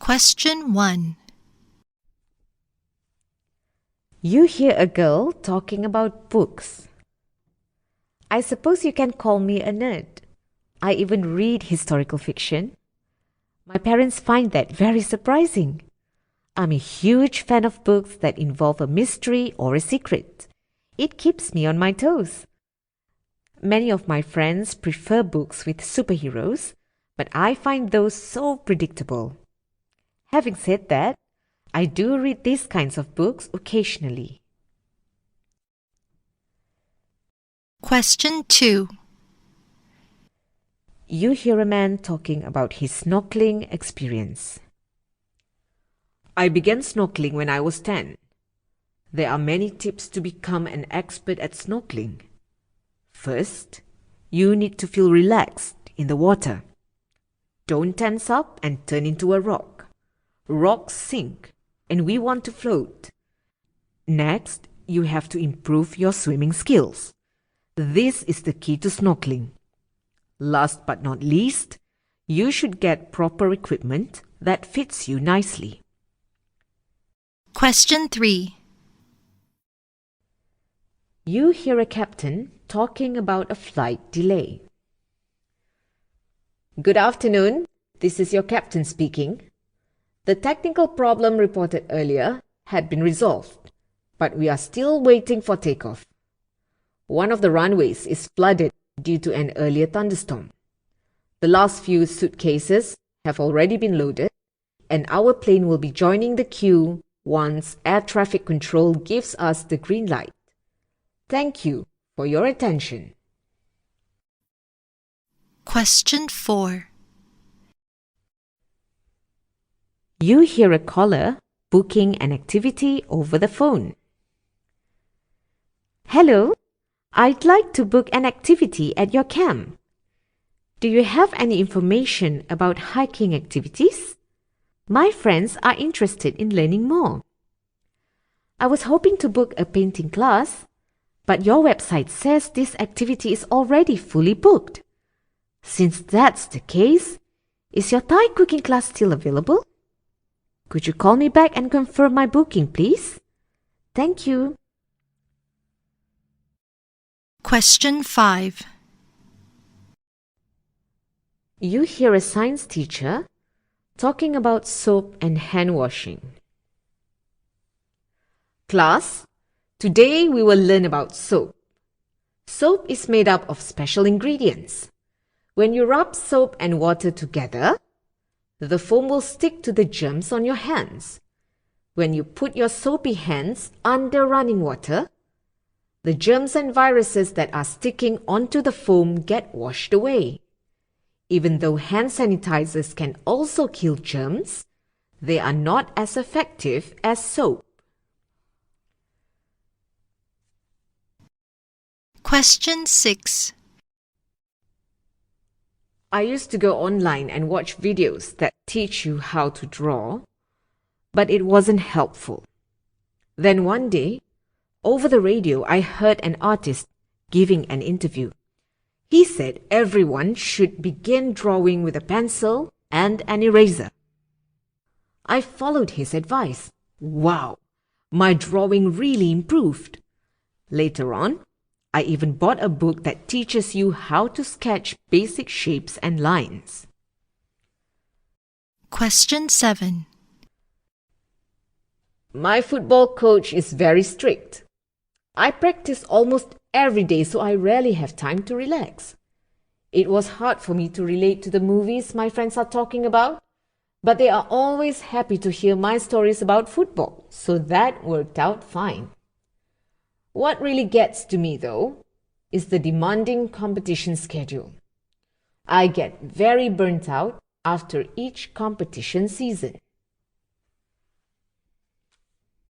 Question 1. You hear a girl talking about books. I suppose you can call me a nerd. I even read historical fiction. My parents find that very surprising. I'm a huge fan of books that involve a mystery or a secret. It keeps me on my toes. Many of my friends prefer books with superheroes, but I find those so predictable. Having said that, I do read these kinds of books occasionally. Question 2. You hear a man talking about his snorkeling experience. I began snorkeling when I was 10. There are many tips to become an expert at snorkeling. First, you need to feel relaxed in the water. Don't tense up and turn into a rock. Rocks sink, and we want to float. Next, you have to improve your swimming skills. This is the key to snorkeling. Last but not least, you should get proper equipment that fits you nicely. Question 3. You hear a captain talking about a flight delay. Good afternoon, this is your captain speaking. The technical problem reported earlier had been resolved, but we are still waiting for takeoff. One of the runways is flooded due to an earlier thunderstorm. The last few suitcases have already been loaded, and our plane will be joining the queue once air traffic control gives us the green light. Thank you for your attention. Question 4. You hear a caller booking an activity over the phone. Hello, I'd like to book an activity at your camp. Do you have any information about hiking activities? My friends are interested in learning more. I was hoping to book a painting class, but your website says this activity is already fully booked. Since that's the case, is your Thai cooking class still available? Could you call me back and confirm my booking, please? Thank you. Question 5. You hear a science teacher talking about soap and hand washing. Class, today we will learn about soap. Soap is made up of special ingredients. When you rub soap and water together, the foam will stick to the germs on your hands. When you put your soapy hands under running water, the germs and viruses that are sticking onto the foam get washed away. Even though hand sanitizers can also kill germs, they are not as effective as soap. Question 6. I used to go online and watch videos that teach you how to draw, but it wasn't helpful. Then one day, over the radio, I heard an artist giving an interview. He said everyone should begin drawing with a pencil and an eraser. I followed his advice. Wow, my drawing really improved. Later on, I even bought a book that teaches you how to sketch basic shapes and lines. Question 7. My football coach is very strict. I practice almost every day, so I rarely have time to relax. It was hard for me to relate to the movies my friends are talking about, but they are always happy to hear my stories about football, so that worked out fine. What really gets to me, though, is the demanding competition schedule. I get very burnt out after each competition season.